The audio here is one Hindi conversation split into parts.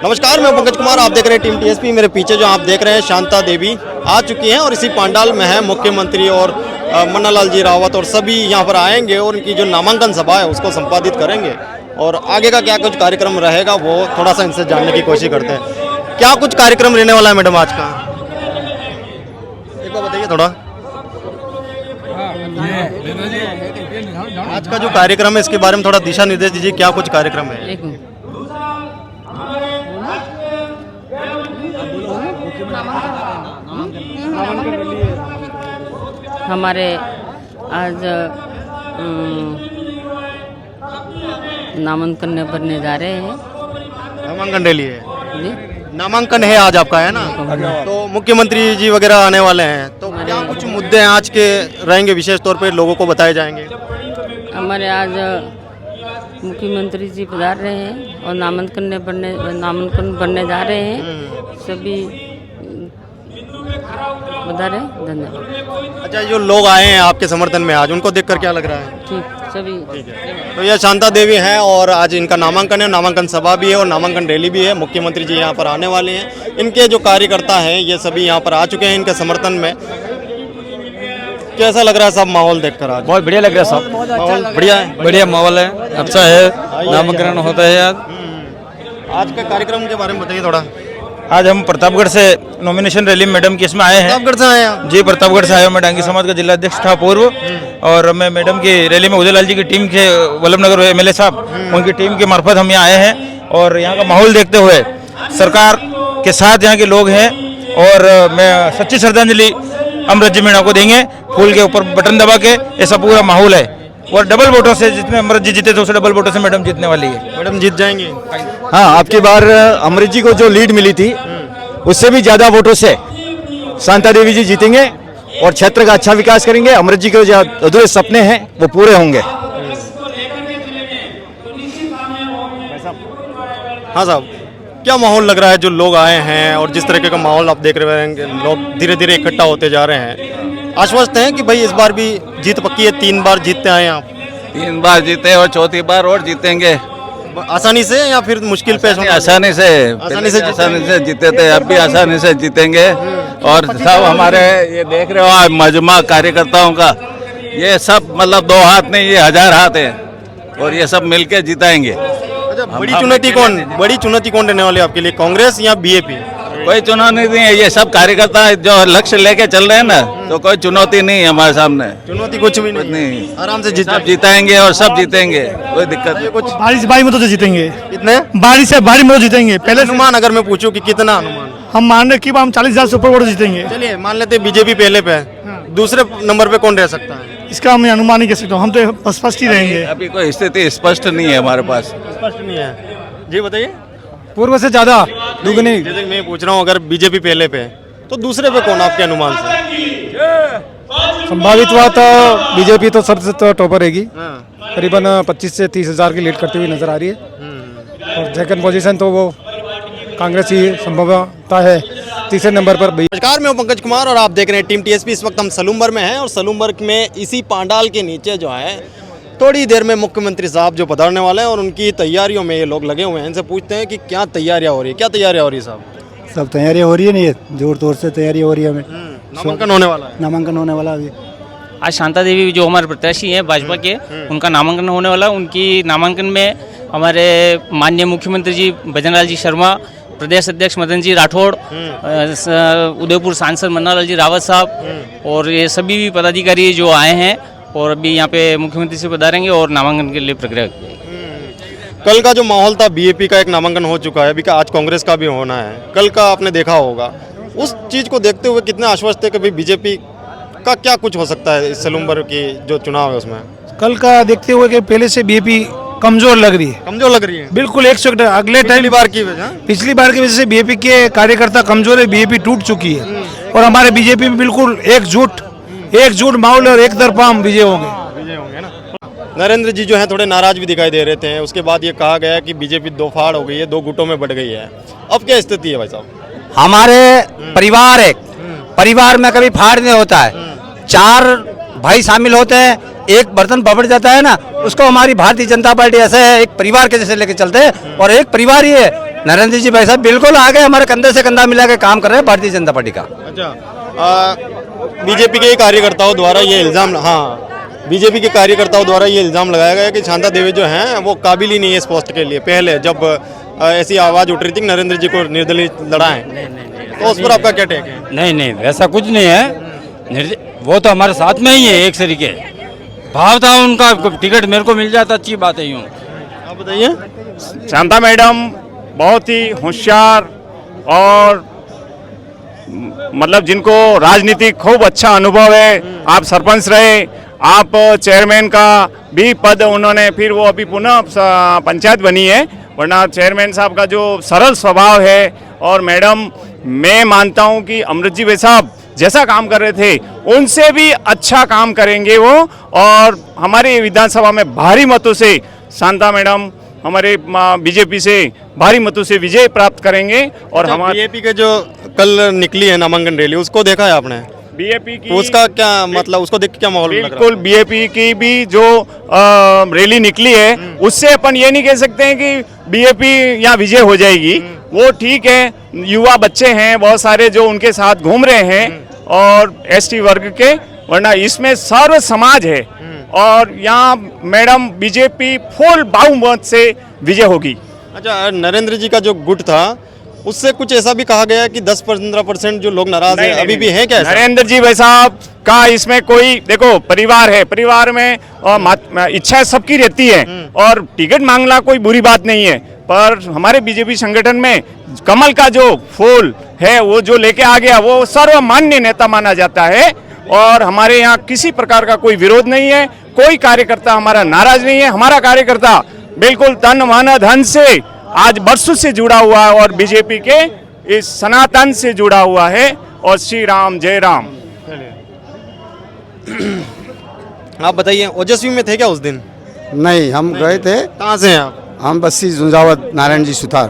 नमस्कार, मैं पंकज कुमार। आप देख रहे हैं टीम टीएसपी। मेरे पीछे जो आप देख रहे हैं शांता देवी आ चुकी हैं और इसी पंडाल में है मुख्यमंत्री और मन्नालाल जी रावत और सभी यहाँ पर आएंगे और उनकी जो नामांकन सभा है उसको संपादित करेंगे। और आगे का क्या कुछ कार्यक्रम रहेगा वो थोड़ा सा इनसे जानने की कोशिश करते हैं। क्या कुछ कार्यक्रम रहने वाला है मैडम आज का, एक बार बताइए थोड़ा। आज का जो कार्यक्रम है इसके बारे में थोड़ा दिशा निर्देश दीजिए, क्या कुछ कार्यक्रम है। हमारे आज नामांकन भरने जा रहे हैं। नामांकन रैली है जी, नामांकन है आज आपका, है ना। तो मुख्यमंत्री जी वगैरह आने वाले हैं, तो क्या कुछ मुद्दे हैं आज के रहेंगे विशेष तौर पे लोगों को बताए जाएंगे। हमारे आज मुख्यमंत्री जी पधार रहे हैं और नामांकन भरने जा रहे हैं। सभी पधारे, धन्यवाद। अच्छा, जो लोग आए हैं आपके समर्थन में आज, उनको देखकर क्या लग रहा है। ठीक, सभी ठीक है। तो यह शांता देवी हैं और आज इनका नामांकन है, नामांकन सभा भी है और नामांकन रैली भी है। मुख्यमंत्री जी यहाँ पर आने वाले हैं। इनके जो कार्यकर्ता हैं ये सभी यहाँ पर आ चुके हैं इनके समर्थन में। कैसा लग रहा है सब माहौल देखकर आज। बहुत बढ़िया लग रहा है सब, माहौल बढ़िया है, बढ़िया माहौल है, अच्छा है। नामांकन होता है आज का कार्यक्रम के बारे में बताइए थोड़ा। आज हम प्रतापगढ़ से नॉमिनेशन रैली मैडम की इसमें आए हैं। प्रतापगढ़ से आए हैं जी, प्रतापगढ़ से आए हूँ। मैं डांगी समाज का जिला अध्यक्ष था पूर्व, और मैं मैडम की रैली में उदयलाल जी की टीम के वल्लभनगर एमएलए साहब उनकी टीम के मार्फत हम यहाँ आए हैं। और यहाँ का माहौल देखते हुए सरकार के साथ यहाँ के लोग हैं और मैं सच्ची श्रद्धांजलि अमृत जी मीणा को देंगे। फूल के ऊपर बटन दबा के, ऐसा पूरा माहौल है। और डबल वोटों से जितने अमृत जी जीते थे उससे डबल वोटों से मैडम जीतने वाली है। मैडम जीत जाएंगे। हाँ, आपकी बार अमृत जी को जो लीड मिली थी उससे भी ज्यादा वोटों से शांता देवी जी जीतेंगे और क्षेत्र का अच्छा विकास करेंगे। अमृत जी के जो अधूरे सपने हैं वो पूरे होंगे। हाँ साहब, क्या माहौल लग रहा है जो लोग आए हैं और जिस तरीके का माहौल आप देख रहे हैं, लोग धीरे धीरे इकट्ठा होते जा रहे हैं। आश्वस्त हैं कि भाई इस बार भी जीत पक्की है। 3 बार जीतते आए आप। 3 बार जीते और चौथी बार और जीतेंगे। आसानी से या फिर मुश्किल पेश होगा? आसानी से जीते थे, अब भी आसानी से जीतेंगे। और सब हमारे ये देख रहे हो मजमा कार्यकर्ताओं का, ये सब मतलब 2 हाथ नहीं, ये 1000 हाथ है और ये सब मिलके जिताएंगे। अच्छा, बड़ी चुनौती कौन रहने वाली है आपके लिए, कांग्रेस या बीजेपी? कोई चुनौती नहीं है, ये सब कार्यकर्ता जो लक्ष्य लेके चल रहे हैं ना, तो कोई चुनौती नहीं है हमारे सामने। चुनौती कुछ भी नहीं, आराम से सब जिताएंगे और सब जीतेंगे, कोई दिक्कत नहीं। कुछ भारी मतों से जीतेंगे। कितने भारी से भारी मतों जीतेंगे। पहले अनुमान अगर मैं पूछूं कि कितना अनुमान? हम मान रहे कि हम 40,000 से ऊपर वोट जीतेंगे। चलिए मान लेते बीजेपी पहले पे है, दूसरे नंबर पे कौन रह सकता है? इसका हम अनुमान नहीं कह सकते, हम तो स्पष्ट ही रहेंगे। अभी कोई स्थिति स्पष्ट नहीं है हमारे पास। स्पष्ट नहीं है जी, बताइए। पूर्व से ज्यादा दुगनी। जैसे मैं पूछ रहा हूँ, अगर बीजेपी पहले पे है तो दूसरे पे कौन आपके अनुमान से? संभावित हुआ तो बीजेपी तो सबसे तो टॉपर रहेगी। हाँ। करीबन 25 से 30 हजार की लीड करती हुई नजर आ रही है। और सेकंड पोजीशन तो वो कांग्रेस ही संभवता है। तीसरे नंबर पर नमस्कार, मैं पंकज कुमार और आप देख रहे हैं टीम टीएसपी। इस वक्त हम सलूमबर में हैं और सलूमबर में इसी पांडाल के नीचे जो है थोड़ी देर में मुख्यमंत्री साहब जो पधारने वाले हैं और उनकी तैयारियों में ये लोग लगे हुए हैं। इनसे पूछते हैं कि क्या तैयारियां हो रही है, क्या तैयारियां हो रही है साहब? सब तैयारी हो रही है, नहीं जोर तोर से तैयारी हो रही है। हमें नामांकन होने वाला है। नामांकन होने वाला अभी। आज शांता देवी जो हमारे प्रत्याशी हैं भाजपा के, उनका नामांकन होने वाला। उनकी नामांकन में हमारे माननीय मुख्यमंत्री जी भजनलाल जी शर्मा, प्रदेश अध्यक्ष मदन जी राठौड़, उदयपुर सांसद मन्नालाल जी रावत साहब और ये सभी भी पदाधिकारी जो आए हैं और अभी यहाँ पे मुख्यमंत्री से पधारेंगे और नामांकन के लिए प्रक्रिया की जाएगी। कल का जो माहौल था, बीजेपी का एक नामांकन हो चुका है, अभी का आज कांग्रेस का भी होना है। कल का आपने देखा होगा, उस चीज को देखते हुए कितने आश्वस्त थे कि भाई बीजेपी का क्या कुछ हो सकता है इस सलूमबर की जो चुनाव है उसमें? कल का देखते हुए कि पहले से बीजेपी कमजोर लग रही है। कमजोर लग रही है बिल्कुल 100। अगले टाइम पिछली बार की वजह से बीजेपी के कार्यकर्ता कमजोर है, बीजेपी टूट चुकी है। और हमारे बीजेपी में बिल्कुल एकजुट माहौल और एक तरफा हम विजय होंगे ना। नरेंद्र जी जो है थोड़े नाराज भी दिखाई दे रहे थे। उसके बाद ये कहा गया कि बीजेपी 2 फाड़ हो गई है, 2 गुटों में बढ़ गई है। अब क्या स्थिति है भाई साहब? हमारे परिवार में कभी फाड़ नहीं होता है। 4 भाई शामिल होते हैं, एक बर्तन पकड़ जाता है ना, उसको हमारी भारतीय जनता पार्टी ऐसे है एक परिवार के जैसे लेके चलते हैं और एक परिवार ही है नरेंद्र जी भाई साहब बिल्कुल आगे हमारे कंधे से कंधा मिला के काम कर रहे हैं भारतीय जनता पार्टी का। अच्छा, बीजेपी के कार्यकर्ताओं द्वारा ये इल्ज़ाम, हाँ, बीजेपी के कार्यकर्ताओं द्वारा ये इल्ज़ाम लगाया गया कि शांता देवी जो हैं वो काबिल ही नहीं है इस पोस्ट के लिए। पहले जब ऐसी आवाज़ उठ रही थी कि नरेंद्र जी को निर्दलीय लड़ाएं, तो उस पर आपका क्या टेक है? नहीं नहीं, ऐसा कुछ नहीं है, वो तो हमारे साथ में ही है एक तरीके। भाव था उनका, टिकट मेरे को मिल जाता अच्छी बात है। यूँ आप बताइए। शांता मैडम बहुत ही होशियार और मतलब जिनको राजनीतिक खूब अच्छा अनुभव है। आप सरपंच रहे, आप चेयरमैन का भी पद उन्होंने, फिर वो अभी पुनः पंचायत बनी है, वरना चेयरमैन साहब का जो सरल स्वभाव है। और मैडम, मैं मानता हूं कि अमृत जी भाई साहब जैसा काम कर रहे थे उनसे भी अच्छा काम करेंगे वो, और हमारे विधानसभा में भारी मतों से शांता मैडम हमारे बीजेपी से भारी मतों से विजय प्राप्त करेंगे। और हमारे बीजेपी के जो कल निकली है नामांकन रैली, उसको देखा है आपने? बीएपी की उसका क्या मतलब, उसको देख के क्या माहौल लग रहा है? बिल्कुल, बीएपी की भी जो रैली निकली है उससे अपन ये नहीं कह सकते हैं कि बीएपी यहाँ विजय हो जाएगी। वो ठीक है, युवा बच्चे हैं बहुत सारे जो उनके साथ घूम रहे हैं और एसटी वर्ग के, वरना इसमें सर्व समाज है। और यहाँ मैडम बीजेपी फुल बहुमत से विजय होगी। अच्छा, नरेंद्र जी का जो गुट था उससे कुछ ऐसा भी कहा गया कि 10-15% जो लोग नाराज हैं अभी भी हैं क्या ऐसा? नरेंद्र जी भाई साहब का इसमें कोई, देखो परिवार है, परिवार में इच्छा सबकी रहती है और टिकट मांगना कोई बुरी बात नहीं है, पर हमारे बीजेपी संगठन में कमल का जो फूल है वो जो लेके आ गया वो सर्वमान्य नेता माना जाता है। और हमारे यहाँ किसी प्रकार का कोई विरोध नहीं है, कोई कार्यकर्ता हमारा नाराज नहीं है। हमारा कार्यकर्ता बिल्कुल तन मन धन से आज बरसों से जुड़ा हुआ है और बीजेपी के इस सनातन से जुड़ा हुआ है। और श्री राम जय राम। आप बताइए, ओजस्वी में थे क्या उस दिन? नहीं, हम गए थे। कहाँ से हैं आप? हम बस्सी झुंझावत नारायण जी सुथार।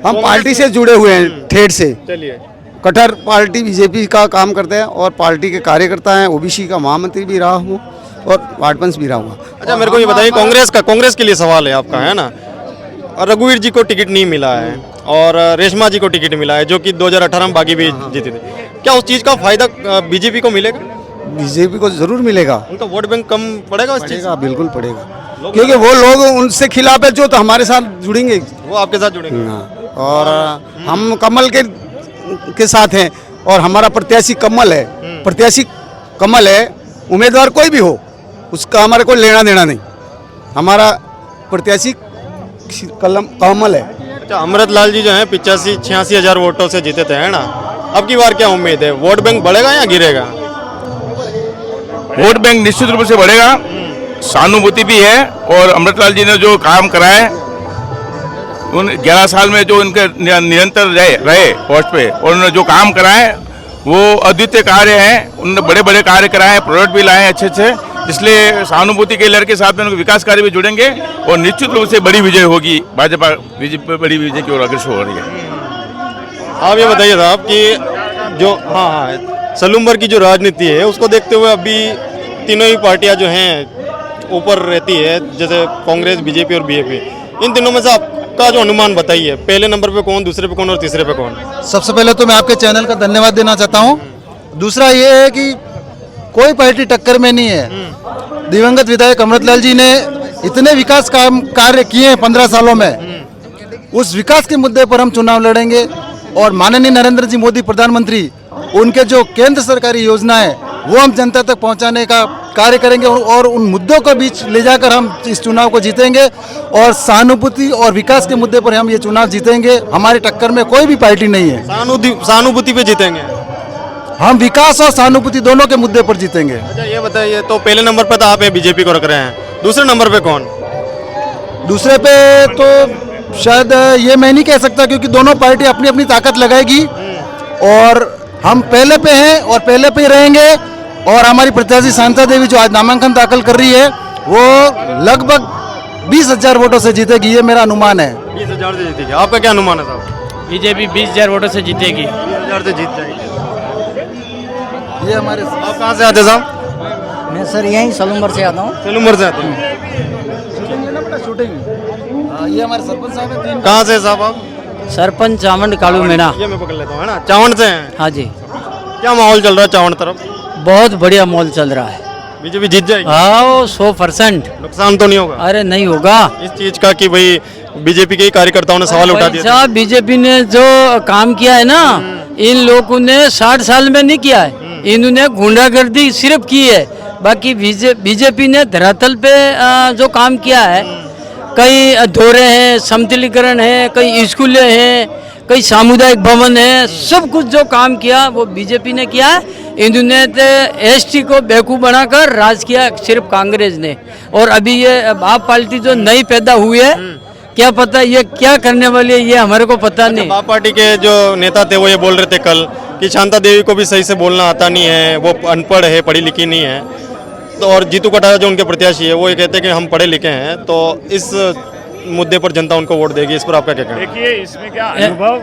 हम पार्टी से जुड़े हुए हैं, ठेठ से। चलिए। कट्टर पार्टी बीजेपी का काम करते हैं और पार्टी के कार्यकर्ता हैं। ओबीसी का महामंत्री भी रहा हूँ और वार्ड पंच भी रहा हूँ। अच्छा, मेरे को ये बताइए, कांग्रेस के लिए सवाल है आपका, है ना? और रघुवीर जी को टिकट नहीं मिला है और रेशमा जी को टिकट मिला है, जो कि 2018 में बागी भी जीते थे। क्या उस चीज़ का फायदा बीजेपी को मिलेगा? बीजेपी को जरूर मिलेगा। उनका वोट बैंक कम पड़ेगा उस चीज़? बिल्कुल पड़ेगा, क्योंकि वो लोग उनसे खिलाफ है जो तो हमारे साथ जुड़ेंगे, वो आपके साथ जुड़ेंगे। और हम कमल के साथ हैं और हमारा प्रत्याशी कमल है। प्रत्याशी कमल है, उम्मीदवार कोई भी हो उसका हमारे कोई लेना देना नहीं। हमारा प्रत्याशी कमल है। अच्छा, अमृत लाल जी जो हैं 85-86 हज़ार वोटों से जीते थे, है ना? अब की बार क्या उम्मीद है, वोट बैंक बढ़ेगा या गिरेगा? वोट बैंक निश्चित रूप से बढ़ेगा, सहानुभूति भी है। और अमृतलाल जी ने जो काम कराए, उन 11 साल में जो उनके निरंतर रहे पोस्ट पे, और उन्होंने जो काम कराए वो अद्वितीय कार्य हैं। उन्होंने बड़े बड़े कार्य कराए, प्रोडक्ट भी लाए अच्छे अच्छे, इसलिए सहानुभूति के लहर के साथ में उनके विकास कार्य भी जुड़ेंगे और निश्चित रूप से बड़ी विजय होगी। भाजपा बड़ी विजय की ओर अग्रसर हो रही है। आप ये बताइए साहब कि जो हाँ सलूम्बर की जो राजनीति है उसको देखते हुए अभी तीनों ही पार्टियां जो हैं ऊपर रहती है, जैसे कांग्रेस, बीजेपी और बीएपी। इन तीनों में से आपका जो अनुमान बताइए, पहले नंबर पे कौन, दूसरे पे कौन और तीसरे पे कौन? सबसे पहले तो मैं आपके चैनल का धन्यवाद देना चाहता हूँ। दूसरा ये है कि कोई पार्टी टक्कर में नहीं है। दिवंगत विधायक अमृतलाल जी ने इतने विकास कार्य किए हैं 15 सालों में, उस विकास के मुद्दे पर हम चुनाव लड़ेंगे। और माननीय नरेंद्र जी मोदी प्रधानमंत्री, उनके जो केंद्र सरकारी योजना है वो हम जनता तक पहुंचाने का कार्य करेंगे और उन मुद्दों को बीच ले जाकर हम इस चुनाव को जीतेंगे। और सहानुभूति और विकास के मुद्दे पर हम ये चुनाव जीतेंगे। हमारी टक्कर में कोई भी पार्टी नहीं है। सहानुभूति पे जीतेंगे हम, विकास और सहानुभूति दोनों के मुद्दे पर जीतेंगे। अच्छा, ये बताइए, तो पहले नंबर पे तो आप बीजेपी को रख रहे हैं, दूसरे नंबर पे कौन? दूसरे पे तो शायद ये मैं नहीं कह सकता, क्योंकि दोनों पार्टी अपनी अपनी ताकत लगाएगी और हम पहले पे हैं और पहले पे ही रहेंगे। और हमारी प्रत्याशी शांता देवी जो आज नामांकन दाखिल कर रही है वो लगभग 20,000 वोटों से जीतेगी, ये मेरा अनुमान है। 20,000 से जीतेगी। आपका क्या अनुमान है साहब? बीजेपी 20,000 वोटों से जीतेगी। 20,000 से जीत जाएगी। ये हमारे। आप कहाँ से आते साहब? मैं सर यहीं सलूम्बर से आता हूँ। सलूम्बर से आते हैं। ये हमारे सरपंच साहब हैं, 3 कहाँ से साहब आप? सरपंच चावंड कालू मीणा। ये मैं पकड़ लेता हूँ, है ना? चावंड से हैं। हाँ जी, क्या माहौल चल रहा है चावंड तरफ? बहुत बढ़िया माहौल चल रहा है। बीजेपी जीत जाएगी? हाँ 100%। नुकसान तो नहीं होगा अरे नहीं होगा इस चीज का कि भाई बीजेपी के ही कार्यकर्ताओं ने सवाल उठा दिया था? साहब, बीजेपी ने जो काम किया है ना, इन लोगों ने 60 साल में नहीं किया है। इन्होंने गुंडागर्दी सिर्फ की है। बाकी बीजेपी ने धरातल पे जो काम किया है, कई धोरे हैं, समतलीकरण है, कई स्कूलें हैं, कई सामुदायिक भवन है, सब कुछ जो काम किया वो बीजेपी ने किया है। इन्होंने तो एसटी को बेवकूफ़ बनाकर राज किया सिर्फ कांग्रेस ने। और अभी ये आप पार्टी जो नई पैदा हुई है, क्या पता ये क्या करने वाली है, ये हमारे को पता नहीं। बाप पार्टी के जो नेता थे वो ये बोल रहे थे कल कि शांता देवी को भी सही से बोलना आता नहीं है, वो अनपढ़ है, पढ़ी लिखी नहीं है। तो और जीतू कटारा जो उनके प्रत्याशी है वो ये कहते हैं कि हम पढ़े लिखे हैं, तो इस मुद्दे पर जनता उनको वोट देगी। इस पर आपका क्या कहना है? देखिए इसमें क्या अनुभव,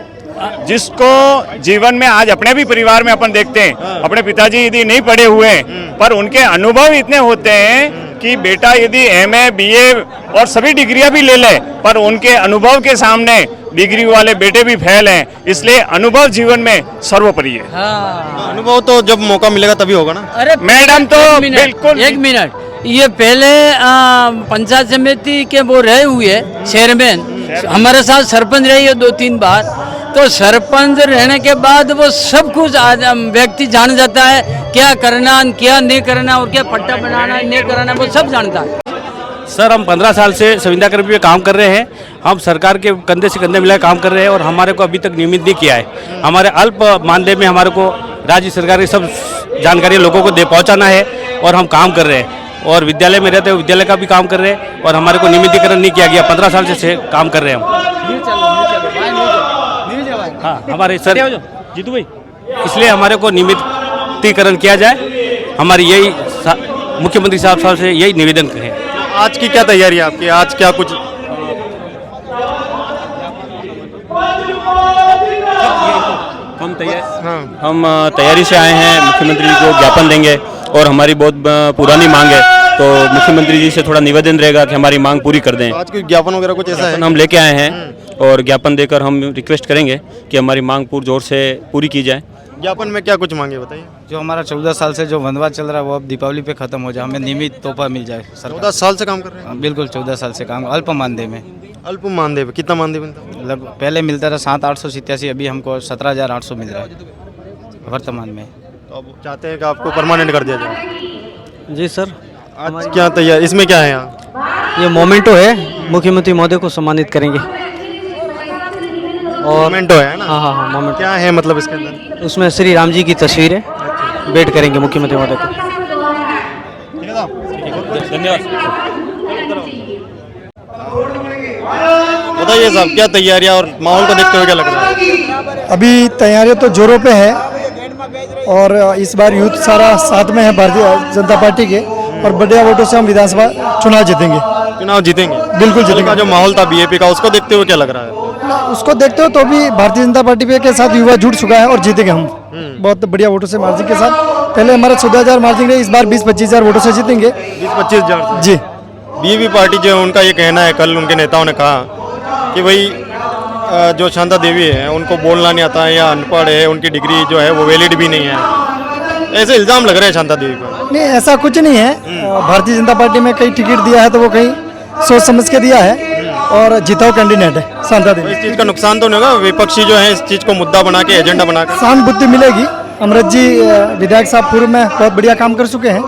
जिसको जीवन में आज अपने भी परिवार में अपन देखते हैं, अपने पिताजी यदि नहीं पढ़े हुए हैं पर उनके अनुभव इतने होते हैं कि बेटा यदि MA BA और सभी डिग्रियां भी ले ले पर उनके अनुभव के सामने डिग्री वाले बेटे भी फेल हैं। इसलिए अनुभव जीवन में सर्वोपरि है। हाँ। अनुभव तो जब मौका मिलेगा तभी होगा ना। अरे मैडम तो बिल्कुल, एक मिनट, ये पहले पंचायत समिति के वो रहे हुए चेयरमैन, हमारे साथ सरपंच रही है 2-3 बार। तो सरपंच रहने के बाद वो सब कुछ व्यक्ति जान जाता है, क्या करना क्या नहीं करना और क्या पट्टा बनाना नहीं कराना, वो सब जानता है। सर हम 15 साल से संविदा कर्मी पे काम कर रहे हैं। हम सरकार के कंधे से कंधे मिलाकर काम कर रहे हैं और हमारे को अभी तक नियमित नहीं किया है। हमारे अल्प मानदेय में हमारे को राज्य सरकार की सब जानकारी लोगों को दे पहुंचाना है और हम काम कर रहे हैं। और विद्यालय में रहते हैं, विद्यालय का भी काम कर रहे हैं और हमारे को नियमितीकरण नहीं किया गया। 15 साल से काम कर रहे हैं हम। हाँ हमारे सर जीतू भाई, इसलिए हमारे को नियमितीकरण किया जाए। हमारी यही मुख्यमंत्री साहब से यही निवेदन है। आज की क्या तैयारी है आपकी? आज क्या कुछ हम तैयारी से आए हैं। मुख्यमंत्री जी को ज्ञापन देंगे और हमारी बहुत पुरानी मांग है, तो मुख्यमंत्री जी से थोड़ा निवेदन रहेगा कि हमारी मांग पूरी कर दें। आज कोई ज्ञापन वगैरह कुछ ऐसा है? हम लेके आए हैं और ज्ञापन देकर हम रिक्वेस्ट करेंगे कि हमारी मांग पूरजोर से पूरी की जाए। ज्ञापन में क्या कुछ मांगे बताइए? जो हमारा 14 साल से जो वनवास चल रहा है वो अब दीपावली पे खत्म हो जाए, हमें नियमित तोहफा मिल जाए। 14 साल से काम कर रहे हैं? बिल्कुल 14 साल से काम, अल्प मानदेय में। अल्प मानदेय पे कितना मानदेय बनता है? लगभग पहले मिलता था 7,887, अभी हमको 17,800 मिल रहा है वर्तमान में। तो अब चाहते हैं कि आपको परमानेंट कर दिया जाए? जी सर। आज क्या तैयार, इसमें क्या है यहाँ? ये मोमेंटो है, मुख्यमंत्री महोदय को सम्मानित करेंगे। और मोमेंटो है ना? हाँ हाँ हाँ मोमेंटो। क्या है मतलब इसके अंदर? उसमें श्री राम जी की तस्वीर है, भेंट करेंगे मुख्यमंत्री महोदय को। धन्यवाद। बताइए साहब, क्या तैयारियां और माहौल को देखते हुए क्या लग रहा है? अभी तैयारियां तो जोरों पे है और इस बार यूथ सारा साथ में है भारतीय जनता पार्टी के, और बढ़िया वोटों से हम विधानसभा चुनाव जीतेंगे। चुनाव जीतेंगे? बिल्कुल जीतेंगे। जो माहौल था बीजेपी का, उसको देखते हुए क्या लग रहा है? उसको देखते हो तो भी भारतीय जनता पार्टी के साथ युवा जुड़ चुका है और जीतेंगे हम बहुत बढ़िया वोटों से, मार्जिन के साथ। पहले हमारा 14,000 मार्जिन है, इस बार 20-25 वोटों से जीतेंगे। 20-25 हज़ार जी। बीजेपी पार्टी जो है उनका ये कहना है, कल उनके नेताओं ने कहा कि भाई जो शांता देवी है उनको बोलना नहीं आता है या अनपढ़ है, उनकी डिग्री जो है वो वैलिड भी नहीं है। ऐसे इल्ज़ाम लग रहे हैं शांता देवी पर। नहीं, ऐसा कुछ नहीं है। भारतीय जनता पार्टी में कहीं टिकट दिया है तो वो कहीं सोच समझ के दिया है और जीता कैंडिडेट है शांता देवी। इस चीज़ का नुकसान तो नहीं होगा? विपक्षी जो है इस चीज़ को मुद्दा बना के, एजेंडा बना के सहानुभूति मिलेगी। अमृत जी विधायक साहब पूर्व में बहुत बढ़िया काम कर चुके हैं,